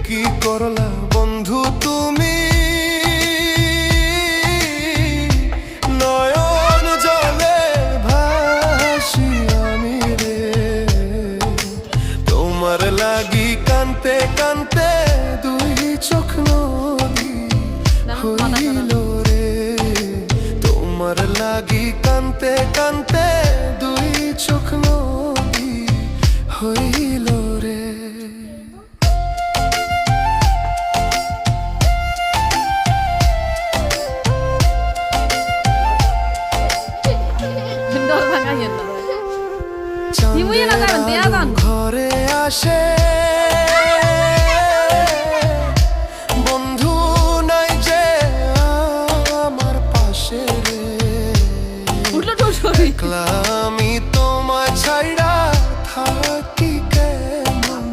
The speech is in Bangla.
কি করলা বন্ধু তুমি, নয়ন জলে ভাসি আমি রে, তোমার লাগি কানতে কানতে দুই চোখ নদী হইল রে, তোমার লাগি কানতে কানতে দুই চোখ নদী হইল রে। ঘরে আসে বন্ধু নাই যে আমার পাশে রে, একলা আমি তোমায় ছাইড়া থাকি কেমন।